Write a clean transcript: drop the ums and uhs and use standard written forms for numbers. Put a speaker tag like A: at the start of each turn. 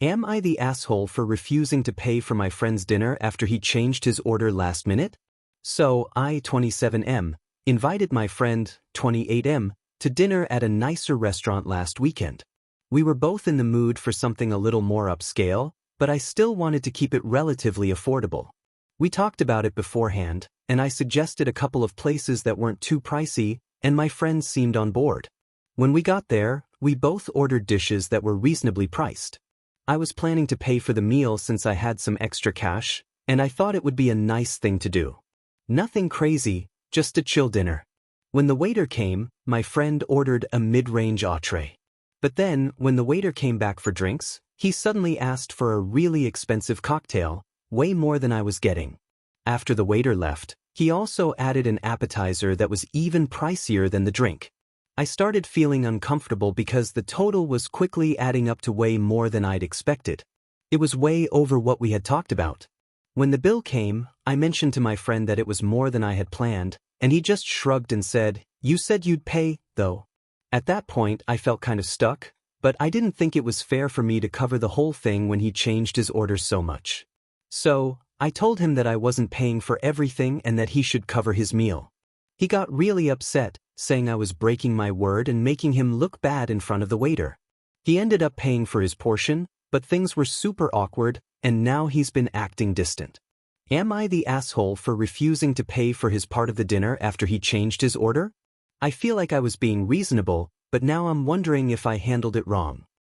A: Am I the asshole for refusing to pay for my friend's dinner after he changed his order last minute? So, I, 27M, invited my friend, 28M, to dinner at a nicer restaurant last weekend. We were both in the mood for something a little more upscale, but I still wanted to keep it relatively affordable. We talked about it beforehand, and I suggested a couple of places that weren't too pricey, and my friend seemed on board. When we got there, we both ordered dishes that were reasonably priced. I was planning to pay for the meal since I had some extra cash, and I thought it would be a nice thing to do. Nothing crazy, just a chill dinner. When the waiter came, my friend ordered a mid-range entree. But then, when the waiter came back for drinks, he suddenly asked for a really expensive cocktail, way more than I was getting. After the waiter left, he also added an appetizer that was even pricier than the drink. I started feeling uncomfortable because the total was quickly adding up to way more than I'd expected. It was way over what we had talked about. When the bill came, I mentioned to my friend that it was more than I had planned, and he just shrugged and said, "You said you'd pay, though." At that point, I felt kind of stuck, but I didn't think it was fair for me to cover the whole thing when he changed his order so much. So, I told him that I wasn't paying for everything and that he should cover his meal. He got really upset, saying I was breaking my word and making him look bad in front of the waiter. He ended up paying for his portion, but things were super awkward, and now he's been acting distant. Am I the asshole for refusing to pay for his part of the dinner after he changed his order? I feel like I was being reasonable, but now I'm wondering if I handled it wrong.